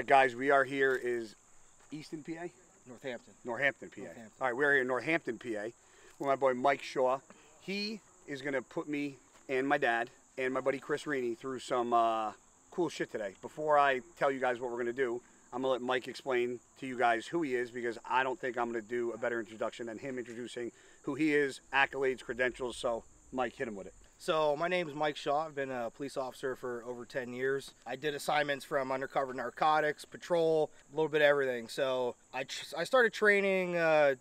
right, guys, we are here is Easton, PA? Northampton. Northampton, PA. Northampton. All right, we're here in Northampton, PA with my boy Mike Shaw. He is going to put me and my dad and my buddy Chris Reaney through some cool shit today. Before I tell you guys what we're going to do, I'm going to let Mike explain to you guys who he is, because I don't think I'm going to do a better introduction than him introducing who he is, accolades, credentials. So, Mike, hit him with it. So my name is Mike Shaw. I've been a police officer for over 10 years. I did assignments from undercover narcotics, patrol, a little bit of everything. So I started training,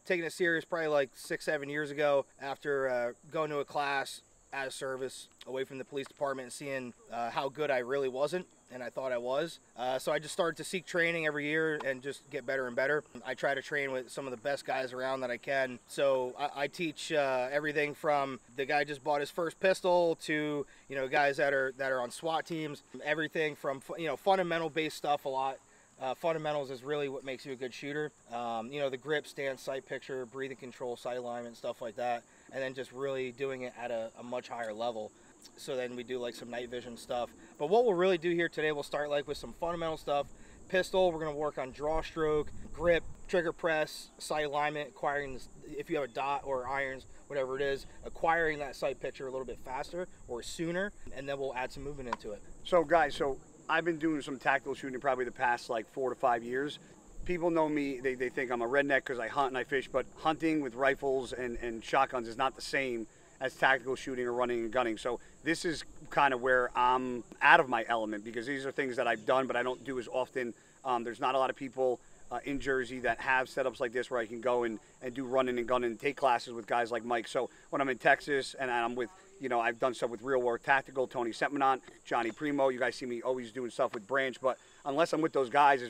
taking it serious probably like 6-7 years ago after going to a class out of service away from the police department and seeing how good I really wasn't, and I thought I was. So I just started to seek training every year and just get better and better. I try to train with some of the best guys around that I can. So I teach everything from the guy just bought his first pistol to, you know, guys that are on SWAT teams. Everything from, you know, fundamental based stuff a lot. Fundamentals is really what makes you a good shooter. You know, the grip, stance, sight picture, breathing control, sight alignment, stuff like that. And then just really doing it at a much higher level. So then we do like some night vision stuff. But what we'll really do here today, we'll start like with some fundamental stuff. Pistol, we're gonna work on draw stroke, grip, trigger press, sight alignment, acquiring, if you have a dot or irons, whatever it is, acquiring that sight picture a little bit faster or sooner, and then we'll add some movement into it. So, guys, I've been doing some tactical shooting probably the past like 4 to 5 years. People know me, they think I'm a redneck because I hunt and I fish, but hunting with rifles and shotguns is not the same as tactical shooting or running and gunning. So this is kind of where I'm out of my element, because these are things that I've done but I don't do as often. There's not a lot of people in Jersey that have setups like this where I can go and do running and gunning and take classes with guys like Mike. So when I'm in Texas and I'm with, you know, I've done stuff with Real War Tactical, Tony Sempmanant, Johnny Primo. You guys see me always doing stuff with Branch, but unless I'm with those guys,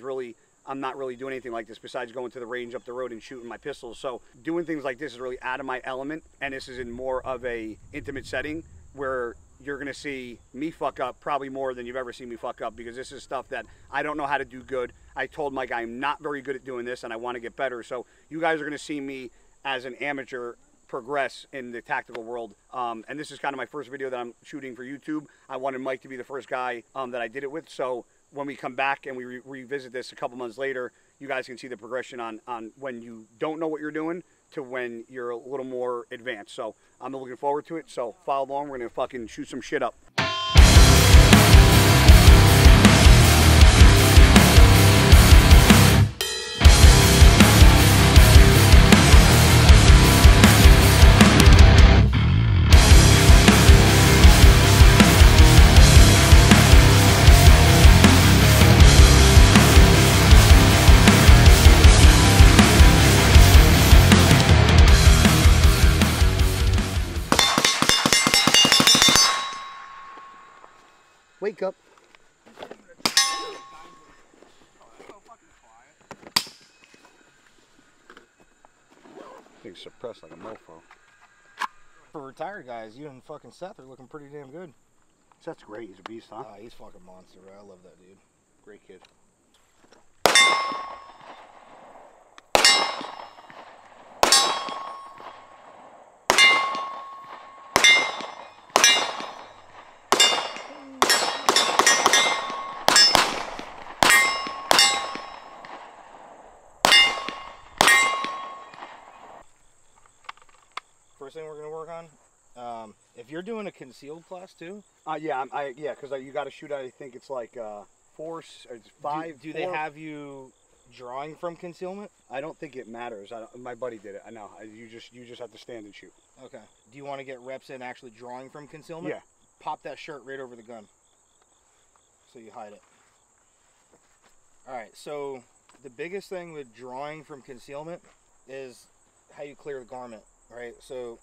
I'm not really doing anything like this besides going to the range up the road and shooting my pistols. So doing things like this is really out of my element, and this is in more of a intimate setting where you're gonna see me fuck up probably more than you've ever seen me fuck up, because this is stuff that I don't know how to do good. I told Mike I'm not very good at doing this and I want to get better. So you guys are gonna see me as an amateur progress in the tactical world, and this is kind of my first video that I'm shooting for YouTube. I wanted Mike to be the first guy that I did it with, so when we come back and we revisit this a couple months later, you guys can see the progression on when you don't know what you're doing to when you're a little more advanced. So I'm looking forward to it, so follow along. We're gonna fucking shoot some shit up. Wake up. Things suppressed like a mofo. For retired guys, you and fucking Seth are looking pretty damn good. Seth's great. He's a beast, huh? He's fucking monster, bro. I love that dude. Great kid. First thing we're gonna work on, if you're doing a concealed class too. Yeah, because you got to shoot. I think it's like 4 or 5. Do they have you drawing from concealment? I don't think it matters. My buddy did it. I know. You just have to stand and shoot. Okay. Do you want to get reps in actually drawing from concealment? Yeah. Pop that shirt right over the gun, so you hide it. All right. So the biggest thing with drawing from concealment is how you clear the garment. Right, so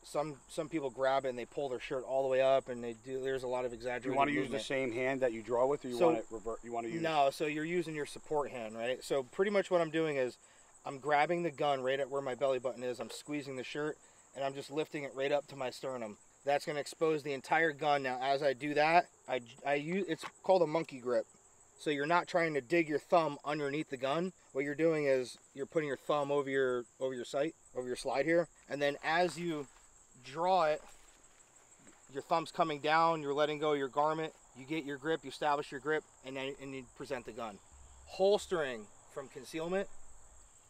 some people grab it and they pull their shirt all the way up, and there's a lot of exaggeration. Do you want to use the same hand that you draw with, or you want to revert? You want to use? No, so you're using your support hand, right? So pretty much what I'm doing is I'm grabbing the gun right at where my belly button is. I'm squeezing the shirt, and I'm just lifting it right up to my sternum. That's going to expose the entire gun. Now, as I do that, I use, it's called a monkey grip. So you're not trying to dig your thumb underneath the gun. What you're doing is you're putting your thumb over your sight, over your slide here, and then as you draw it, your thumb's coming down, you're letting go of your garment, you get your grip, you establish your grip, and then you present the gun. Holstering from concealment,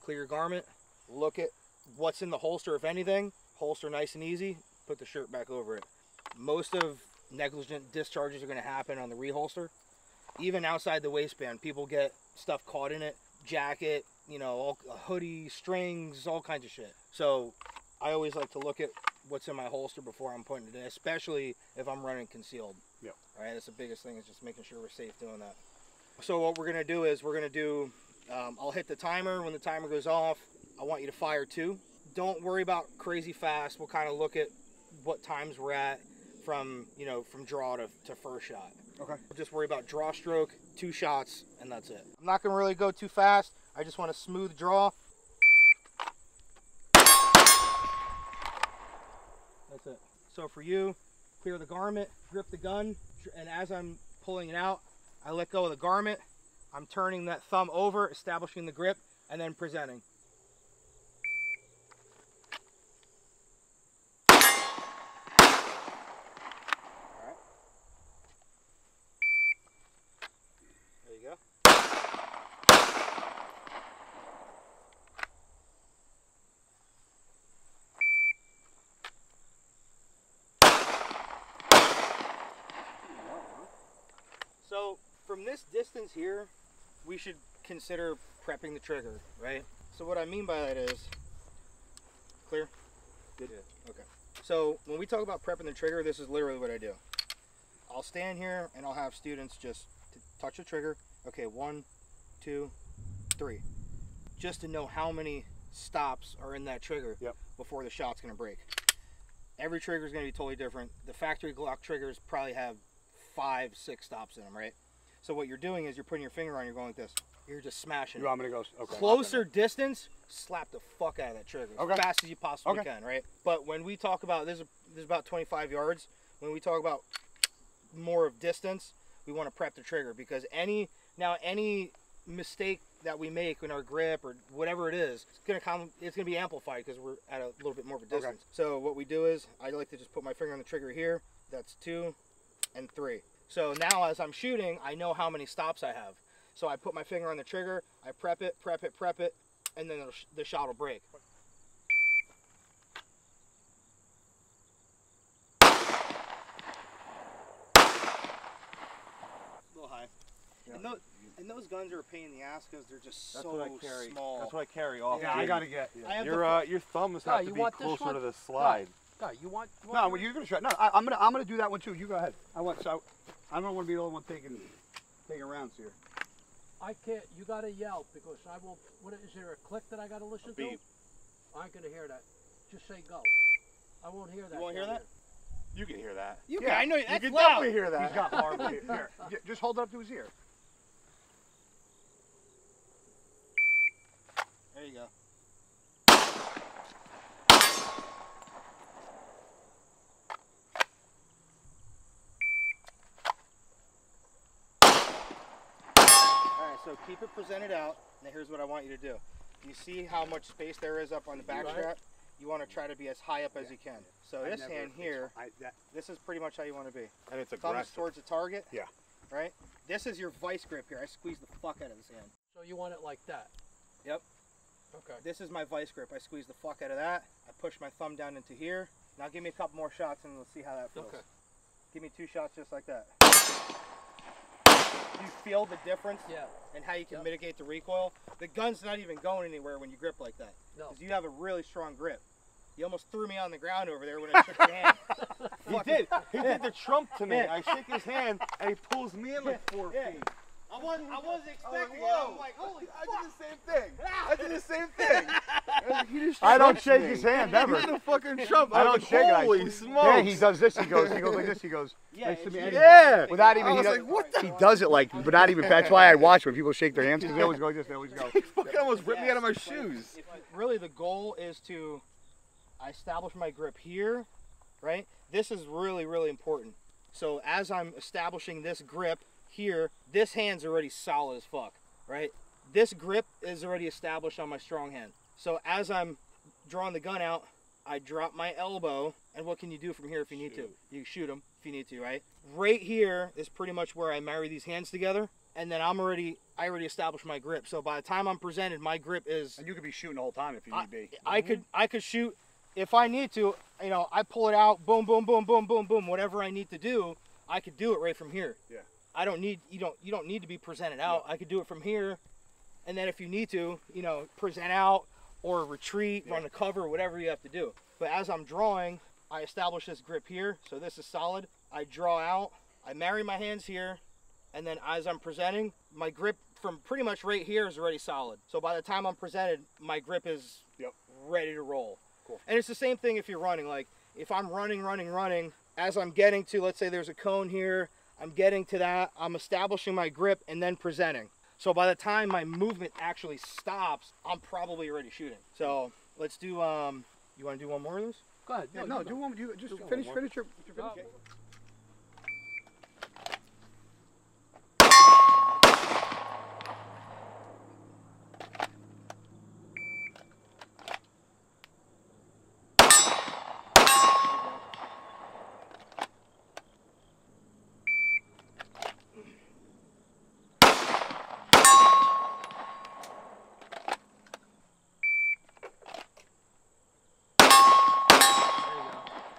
clear your garment, look at what's in the holster, if anything, holster nice and easy, put the shirt back over it. Most of negligent discharges are going to happen on the reholster. Even outside the waistband, people get stuff caught in it, jacket, you know, all, hoodie, strings, all kinds of shit. So I always like to look at what's in my holster before I'm putting it in, especially if I'm running concealed. Yep. All right, that's the biggest thing, is just making sure we're safe doing that. So what we're gonna do is I'll hit the timer. When the timer goes off, I want you to fire 2. Don't worry about crazy fast. We'll kind of look at what times we're at from draw to first shot. Okay. We'll just worry about draw stroke, 2 shots, and that's it. I'm not gonna really go too fast. I just want a smooth draw. That's it. So for you, clear the garment, grip the gun, and as I'm pulling it out, I let go of the garment. I'm turning that thumb over, establishing the grip, and then presenting. All right. There you go. So from this distance here, we should consider prepping the trigger, right? So what I mean by that is, clear? Good? Yeah. Okay. So when we talk about prepping the trigger, this is literally what I do. I'll stand here and I'll have students just touch the trigger. Okay, 1, 2, 3. Just to know how many stops are in that trigger before the shot's gonna break. Every trigger is gonna be totally different. The factory Glock triggers probably have 5, 6 stops in them, right? So what you're doing is you're putting your finger on, you're going like this. You're just smashing. You want me to go? Okay. Closer distance, slap the fuck out of that trigger as fast as you possibly can, right? But when we talk about, this is about 25 yards. When we talk about more of distance, we want to prep the trigger, because any mistake that we make in our grip or whatever it is, it's gonna be amplified because we're at a little bit more of a distance. Okay. So what we do is I like to just put my finger on the trigger here. That's 2 and 3. So now as I'm shooting, I know how many stops I have. So I put my finger on the trigger, I prep it, and then the shot will break. A little high. Yeah. And those guns are a pain in the ass because they're just so small. That's what I carry off. Yeah, I gotta get. Yeah. Your thumbs have to be closer to the slide. Guy, you want no, when you're gonna try. No, I'm gonna do that one too. You go ahead. I don't want to be the only one taking rounds here. I can't. You gotta yell, because I will. What is there, a click that I gotta listen to? I ain't gonna hear that. Just say go. I won't hear that. You won't hear that? You can hear that. You can. I know. That's you can loud. definitely hear that. He's got horrible here. Just hold it up to his ear. There you go. So keep it presented out. Now here's what I want you to do. You see how much space there is up on the back strap? You want to try to be as high up as you can. So this hand here, this is pretty much how you want to be. And it's aggressive. Thumbs towards the target. Yeah. Right? This is your vice grip here. I squeeze the fuck out of this hand. So you want it like that? Yep. Okay. This is my vice grip. I squeeze the fuck out of that. I push my thumb down into here. Now give me a couple more shots and we'll see how that feels. Okay. Give me 2 shots just like that. You feel the difference and how you can mitigate the recoil. The gun's not even going anywhere when you grip like that. No. Because you have a really strong grip. You almost threw me on the ground over there when I shook your hand. He did. He did the Trump to me. I shake his hand and he pulls me in like 4 feet. I wasn't expecting it. I'm like, holy fuck. I did the same thing. I did the same thing. I don't shake his hand ever. He's the fucking Trump. I don't shake it. Holy smokes. Yeah, he does this. He goes like this. He goes. Yeah. Yeah. Without even. He does it like, but not even. That's why I watch when people shake their hands, because they always go like this. They always go. He fucking almost ripped me out of my shoes. Really, the goal is to establish my grip here, right? This is really, really important. So as I'm establishing this grip here, this hand's already solid as fuck, right? This grip is already established on my strong hand. So as I'm drawing the gun out, I drop my elbow, and what can you do from here if you need to? You shoot them if you need to, right? Right here is pretty much where I marry these hands together, and then I already established my grip. So by the time I'm presented, my grip is. And you could be shooting the whole time if you need be. I could shoot if I need to. You know, I pull it out, boom, boom, boom, boom, boom, boom. Whatever I need to do, I could do it right from here. Yeah. I don't need you don't need to be presented out. I could do it from here, and then if you need to, you know, present out or retreat, run the cover, whatever you have to do. But as I'm drawing, I establish this grip here, so this is solid. I draw out, I marry my hands here, and then as I'm presenting, my grip from pretty much right here is already solid. So by the time I'm presented, my grip is ready to roll. Cool. And it's the same thing if you're running. Like if I'm running, as I'm getting to, let's say there's a cone here, I'm getting to that, I'm establishing my grip and then presenting. So by the time my movement actually stops, I'm probably already shooting. So let's do, you want to do one more of those? Go ahead. Yeah, no, do one. Just finish your finish. Okay.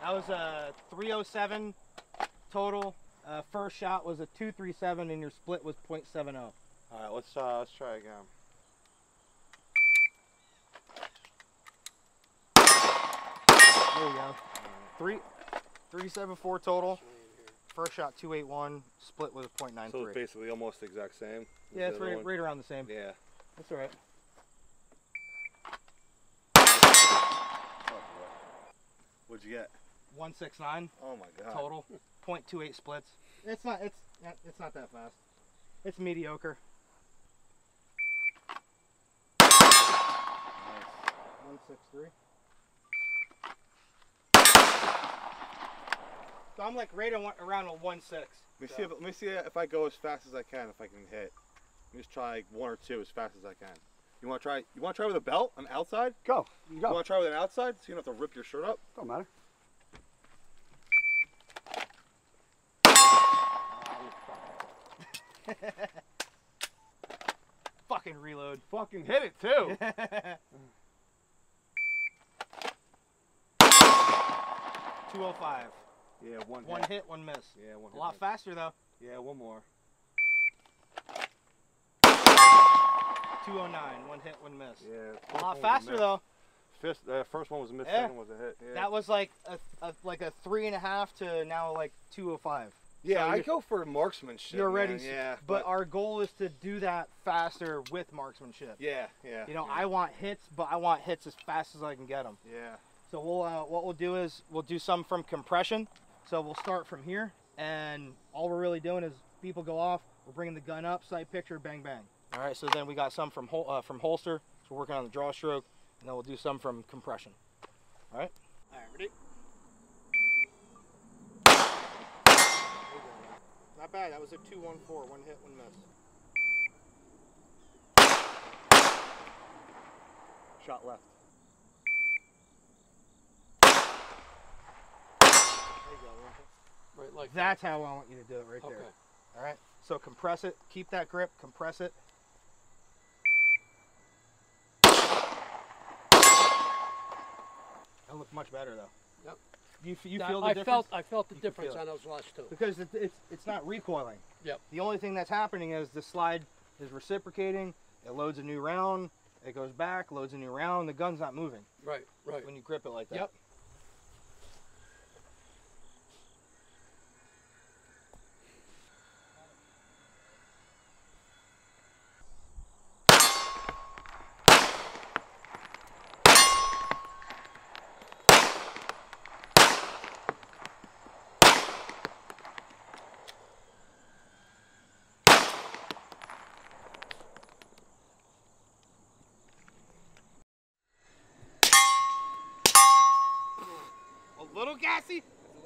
That was a 307 total. First shot was a 237 and your split was .70. All right, let's try again. There you go. 374 total. First shot 281, split was .93. So it's basically almost the exact same. Yeah, it's right around the same. Yeah. That's all right. What'd you get? 169 Oh my god. total. .28 splits. It's not that fast. It's mediocre. Nice. 163. So I'm like right around a 1.6. Let me see if I go as fast as I can. If I can hit. Let me just try like 1 or 2 as fast as I can. You want to try? You want to try with a belt on the outside? Go. You go. You want to try with an outside so you don't have to rip your shirt up? Don't matter. Fucking reload. Fucking hit it too. 205. Yeah, one hit, one miss. Yeah, one A hit. lot faster though. Yeah, one more. 209. One hit, one miss. Yeah. A lot faster though. First one was a miss. Yeah. Second was a hit. Yeah. That was like a 3.5 to now like 205. Yeah, So I go for marksmanship. You're ready. Man. Yeah. But our goal is to do that faster with marksmanship. Yeah, yeah. You know, yeah. I want hits, but I want hits as fast as I can get them. Yeah. So what we'll do is we'll do some from compression. So we'll start from here, and all we're really doing is people go off, we're bringing the gun up, sight picture, bang bang. All right. So then we got some from holster. So we're working on the draw stroke, and then we'll do some from compression. All right. All right. Ready? Not bad. That was a 214. One hit, one miss. Shot left. There you go. Right, like That's how I want you to do it right there. Okay. All right. So compress it. Keep that grip. Compress it. That looked much better though. Yep. You That- feel the I difference? I felt the You can difference feel it. on those last two. Because it's not recoiling. Yep. The only thing that's happening is the slide is reciprocating. It loads a new round. It goes back, loads a new round. The gun's not moving Right, right. when you grip it like that. Yep. A little gassy?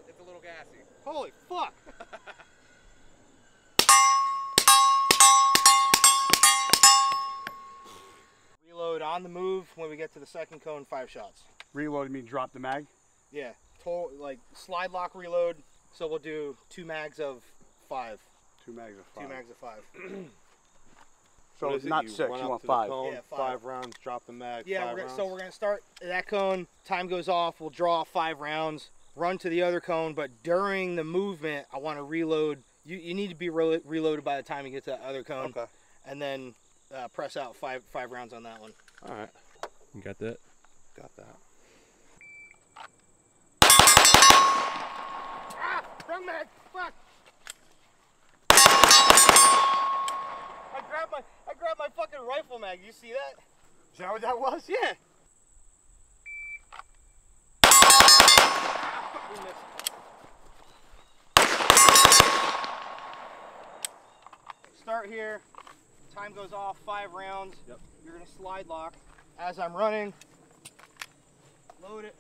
It's a little gassy. Holy fuck! Reload on the move when we get to the second cone, 5 shots. Reload mean drop the mag. Yeah, total like slide lock reload. So we'll do 2 mags of 5. 2 mags of 5. 2 mags of 5. So What is it? not You 6, run you up want to the 5. cone, Yeah, 5 rounds, drop the mag, Yeah, 5 rounds. so we're gonna start that cone. Time goes off. We'll draw 5 rounds. Run to the other cone, but during the movement, I want to reload. You need to be reloaded by the time you get to that other cone. Okay. And then press out 5 rounds on that one. All right. You got that? Got that. Ah! Wrong mag! Fuck! I grabbed my fucking rifle mag. You see that? Is that what that was? Yeah. We missed. Start here. Time goes off. 5 rounds. Yep. You're gonna slide lock. As I'm running, load it.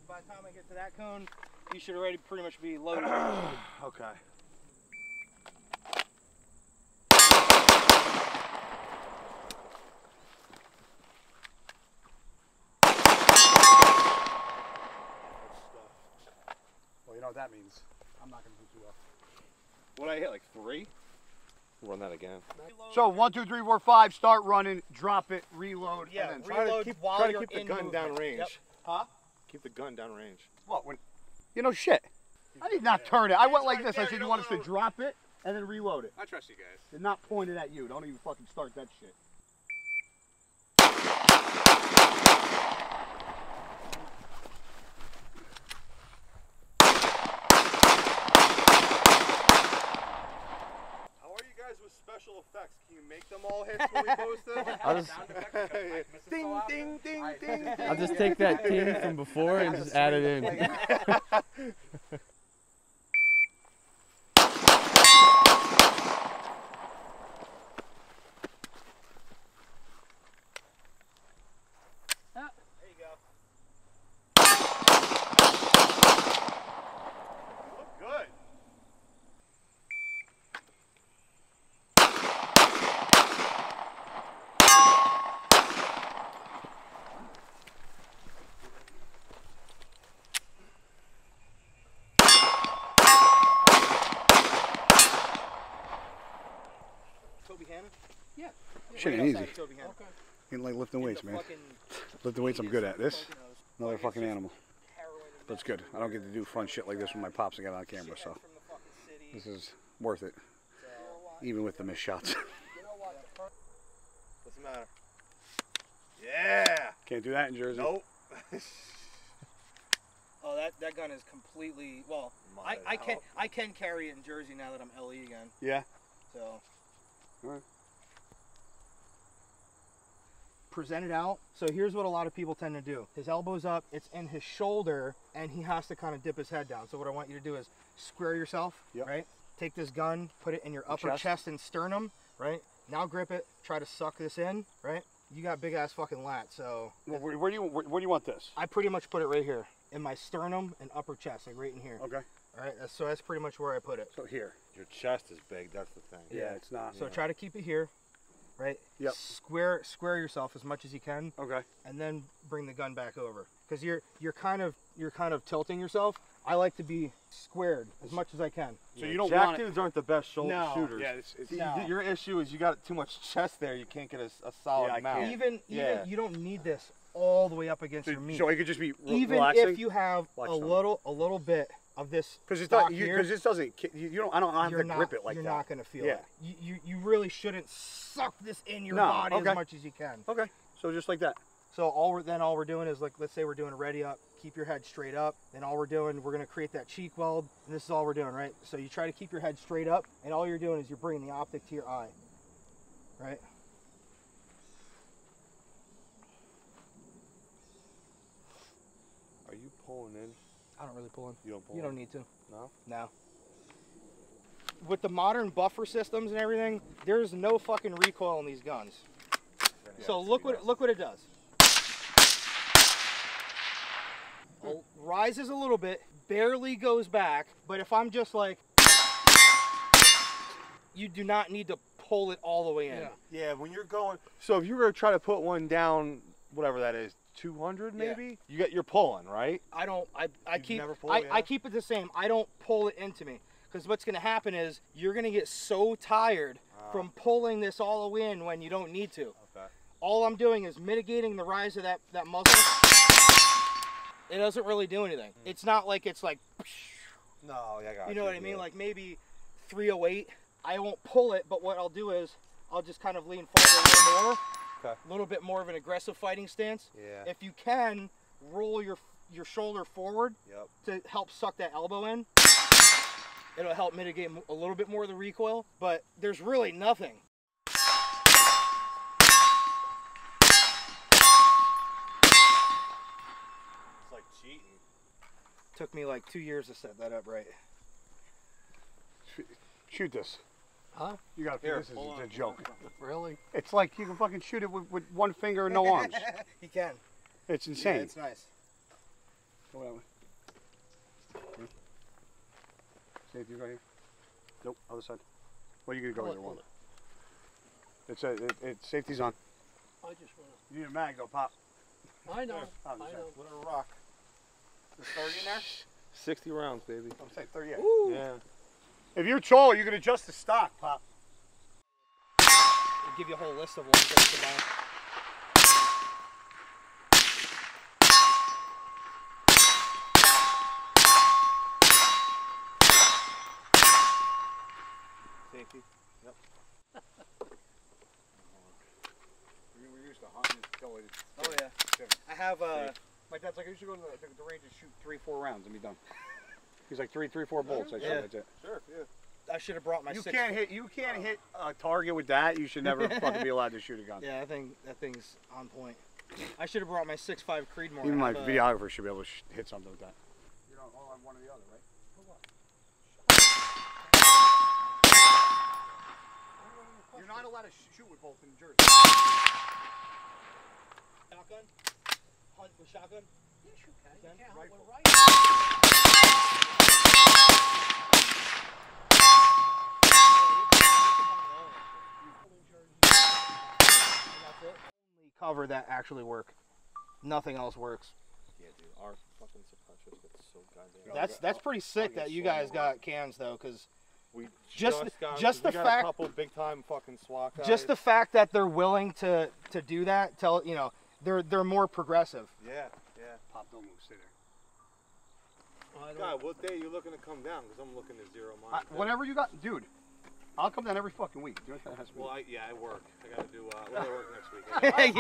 By the time I get to that cone, you should already pretty much be loaded. Okay. Well, you know what that means. I'm not going to do too well. What I hit, like 3? We'll run that again. So 1, 2, 3, 4, 5. Start running. Drop it. Reload. Yeah, And then reload while try to you're keep the in gun movement. down range. Yep. Huh? Keep the gun down range. What? When? You know, shit. I did not turn it. I went like this. I said, you want us to drop it and then reload it. I trust you guys. Did not point it at you. Don't even fucking start that shit. How are you guys with special effects? Can you make them all hits when we post them? I'll just, Ding, ding, ding, ding, ding. I'll just take that team from before and just add it in. There you go. Look good. Toby Hanna? Yeah. Shit ain't Right easy. outside of Toby Hanna. Okay. Ain't like lifting weights, man. Fucking Lifting weights, I'm good at. This, you know, another fucking animal. heroin and But it's good. I don't get to do fun shit like this with my pops and get on camera, so shitheads from the fucking city. this is worth it, So, even with the missed shots. you know what? What's the matter? Yeah. Can't do that in Jersey. Nope. Oh, that gun is completely well. I can carry it in Jersey now that I'm LE again. Yeah. So. Alright. Present it out. So here's what a lot of people tend to do. His elbow's up, it's in his shoulder, and he has to kind of dip his head down. So what I want you to do is square yourself, Yep. right? Take this gun, put it in your upper chest. chest and sternum, right? Now grip it, try to suck this in, right? You got big ass fucking lats, so Well, where do you want this? I pretty much put it right here in my sternum and upper chest, like right in here. Okay. All right, so that's pretty much where I put it. So here. Your chest is big. That's the thing. Yeah, it's not. So try to keep it here, right? Yep. Square yourself as much as you can, Okay. and then bring the gun back over. Because you're kind of tilting yourself. I like to be squared as much as I can. So you don't Jack want it. dudes aren't the best shoulder No. shooters. Yeah, it's See, No. your issue is you got too much chest there. You can't get a solid Yeah, I mount. can't. Even Yeah. you don't need this all the way up against so, your meat. so it could just be Even relaxing. if you have a Blackstone. little bit of this Because it stock does. here, Because this doesn't. You don't. I don't have you're to not, grip it like you're that. not gonna feel Yeah. it. You really shouldn't suck this in your No, body okay. as much as you can. Okay. So just like that. So all we're doing is, like, let's say we're doing a ready up, keep your head straight up, and all we're gonna create that cheek weld, and this is all we're doing, right? So you try to keep your head straight up, and all you're doing is you're bringing the optic to your eye, right? Are you pulling in? I don't really pull in. You don't pull You in? don't need to. No? No. With the modern buffer systems and everything, there's no fucking recoil in these guns. So look what it does. Rises a little bit, barely goes back, but if I'm just like, you do not need to pull it all the way in. Yeah. Yeah, when you're going. So if you were to try to put one down, whatever that is, 200 Yeah. maybe, you're pulling, right? I don't. I You've keep. never pulled, I yeah? keep it the same. I don't pull it into me Because what's going to happen is you're going to get so tired from pulling this all in when you don't need to. Okay. All I'm doing is mitigating the rise of that muzzle. It doesn't really do anything. It's not like it's like, No, yeah, I got you. you know what I mean? Like maybe 308. I won't pull it, but what I'll do is I'll just kind of lean forward a little more. Okay. A little bit more of an aggressive fighting stance. Yeah. If you can, roll your shoulder forward to help suck that elbow in. It'll help mitigate a little bit more of the recoil, but there's really nothing. It's like cheating. Took me like 2 years to set that up right. Shoot this. Huh? You gotta think this is a joke. Really? It's like you can fucking shoot it with one finger and no arms. You can. It's insane. Yeah, it's nice. Go that way. Safety right here. Nope, other side. Well, you gonna go either one. It's safety's on. I just wanna. You need a mag though, Pop. I know. Oh, I know. What a rock. There's 30 in there? 60 rounds, baby. I'm saying 38. Ooh. Yeah. If you're tall, you can adjust the stock, Pop. It'll give you a whole list of ones that you can buy. Safety. Yep. We're used to hunting until it's. Oh yeah. I have My dad's like, I used to go to the range and shoot 3-4 rounds and be done. He's like 3-4 bolts. I said, that's it. Sure, yeah. I should have brought my You 6. can't hit a target with that. You should never fucking be allowed to shoot a gun. Yeah, I think that thing's on point. I should have brought my 6.5 Creedmoor. Even my videographer should be able to hit something with that. You don't all have one or the other, right? For what? You're not allowed to shoot with both in Jersey. Shotgun? Hunt with shotgun? Yes, you can. You can't hunt Rifle. with rifle. Only cover that actually work. Nothing else works. Yeah, dude. Our fucking suppressors get so goddamn. That's pretty sick that you guys got cans though, because We just we the got fact- a couple big time fucking SWAT guys. just the fact that they're willing to do that, they're more progressive. Yeah. Pop, don't move. Stay there. God, what day are you looking to come down? Because I'm looking to zero mine. Whatever you got, dude. I'll come down every fucking week. Do you know what that has to be? Well, I work. I gotta do. What do I work next week?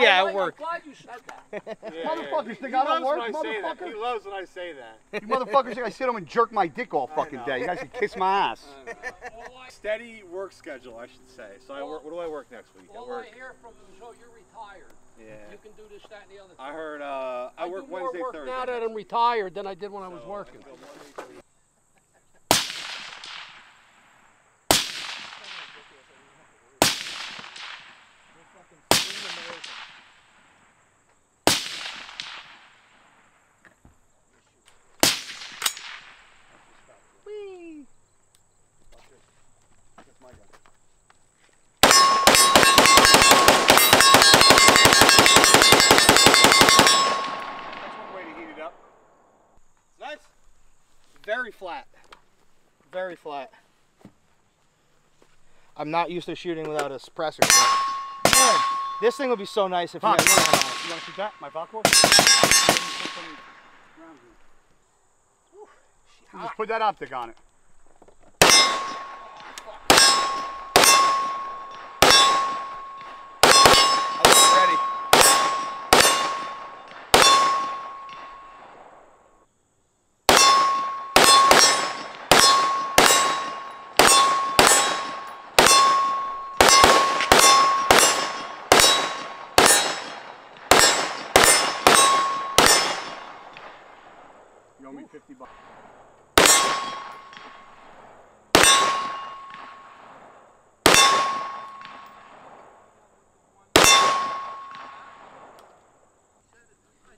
Yeah, I'm it worked. glad you said that. Motherfuckers think He I don't loves work, when I say that. motherfucker. He loves when I say that. You motherfuckers think I sit home and jerk my dick all fucking know. day. You guys can kiss my ass. Steady work schedule, I should say. So I work. What do I work next week? All I hear from you is, oh, you're retired. Yeah. You can do this, that, and the other thing. I heard. I work do more Wednesday, work Thursday. now that I'm retired than I did when I was working. Whee! That's my gun. That's one way to heat it up. It's nice. Very flat. Very flat. I'm not used to shooting without a suppressor. But man, this thing would be so nice if you Pop, had you one on it. want to shoot that? My Valcourt? You just put that optic on it. I wasn't ready. You owe me $50.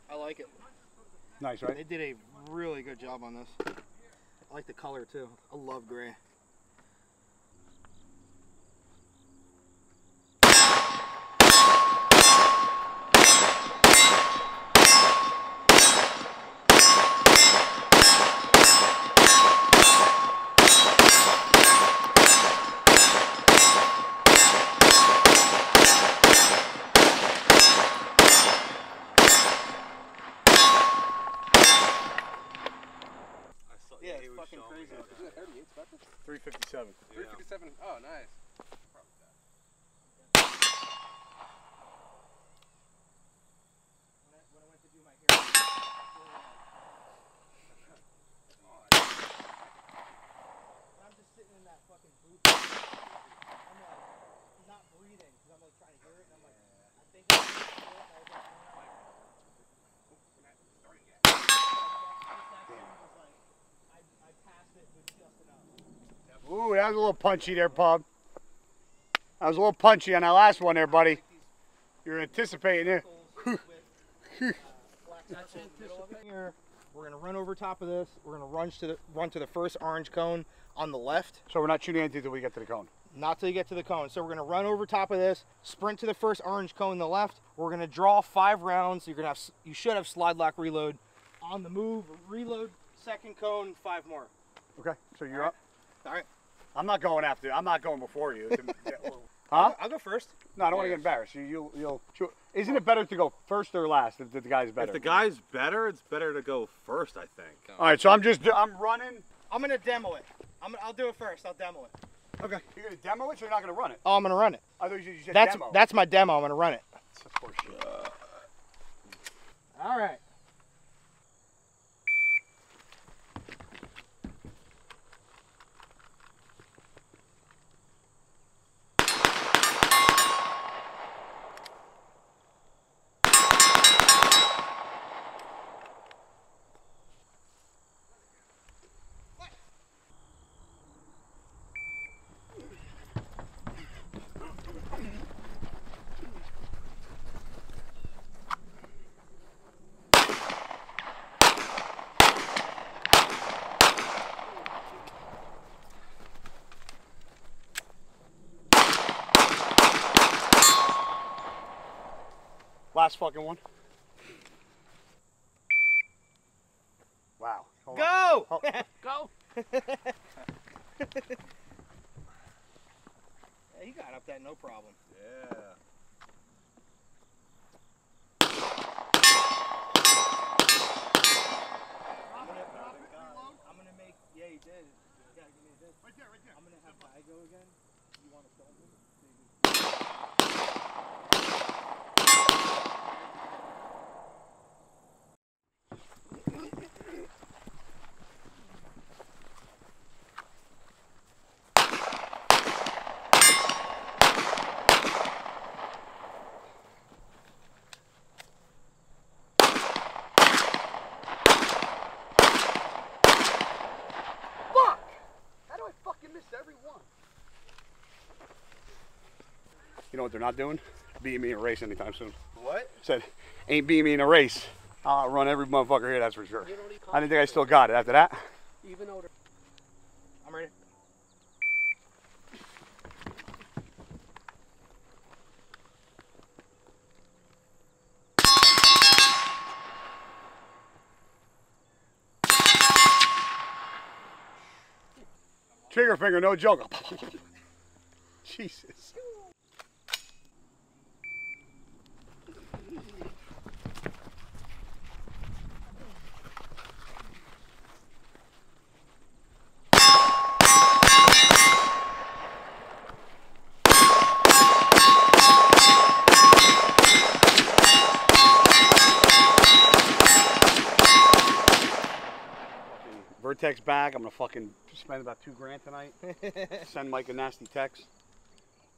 I like it. Nice, right? They did a really good job on this. I like the color too. I love gray. Yeah, it's fucking crazy. Isn't it 38 special? 357. 357. Oh, nice. When I went to do my hair, I'm just sitting in that fucking booth. I'm like, not breathing because I'm like trying to hear it. And I'm like, I think I can hear it. And I was like, I passed it with just enough. Ooh, that was a little punchy there, Pub. That was a little punchy on that last one there, buddy. You're anticipating it. We're gonna run over top of this. We're gonna run to the first orange cone on the left. So we're not shooting anything until we get to the cone. Not till you get to the cone. So we're gonna run over top of this, sprint to the first orange cone on the left. We're gonna draw 5 rounds. You're gonna have, you should have slide lock reload. On the move, reload, second cone, 5 more. Okay, so you're up. All right. I'm not going before you. Huh? I'll go first. No, I don't want to get embarrassed. You'll. Isn't it better to go first or last if the guy's better? If the guy's better, it's better to go first, I think. All right, so I'm running. I'm gonna demo it. I'll do it first. I'll demo it. Okay. You're gonna demo it, so you're not gonna run it. Oh, I'm gonna run it. I thought you said That's demo. that's my demo. I'm gonna run it. Of course. All right. Last fucking one. Wow. Hold on. Go! Oh. Go. Yeah, he got up that no problem. Yeah. I'm gonna make. Yeah, you did. You gotta give me this. Right there. I'm gonna have Guy go again. You want to film him? You know what they're not doing? Beating me in a race anytime soon. What? Said, ain't beating me in a race. I'll run every motherfucker here, that's for sure. I didn't think I still got it after that. Even though I'm ready. Trigger finger, no joke. Jesus. Vertex bag. I'm gonna fucking spend about $2,000 tonight. Send Mike a nasty text.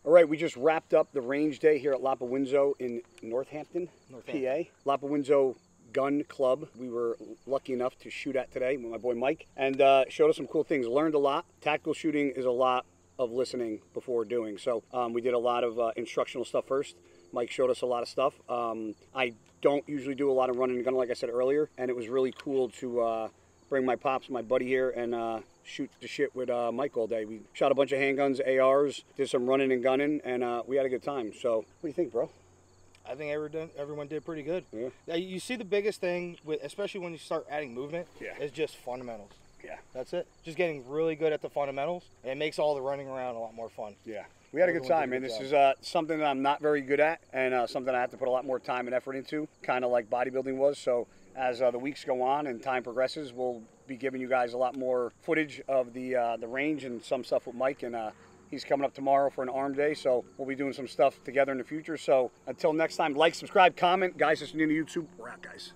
All right, we just wrapped up the range day here at Lapawinzo in Northampton, PA. Lapawinzo Gun Club. We were lucky enough to shoot at today with my boy Mike, and showed us some cool things. Learned a lot. Tactical shooting is a lot of listening before doing. So we did a lot of instructional stuff first. Mike showed us a lot of stuff. I don't usually do a lot of running and gun, like I said earlier, and it was really cool to bring my pops, my buddy here, and shoot the shit with Mike all day. We shot a bunch of handguns, ARs, did some running and gunning, and we had a good time. So, what do you think, bro? I think everyone did pretty good. Yeah. Now, you see the biggest thing, especially when you start adding movement, is just fundamentals. Yeah. That's it. Just getting really good at the fundamentals, and it makes all the running around a lot more fun. Yeah. We had a good Everyone time, did a man. good This job. is something that I'm not very good at, and something I have to put a lot more time and effort into, kind of like bodybuilding was. So as the weeks go on and time progresses, we'll be giving you guys a lot more footage of the range and some stuff with Mike. And he's coming up tomorrow for an arm day, so we'll be doing some stuff together in the future. So until next time, like, subscribe, comment. Guy Cisternino YouTube. We're out, guys.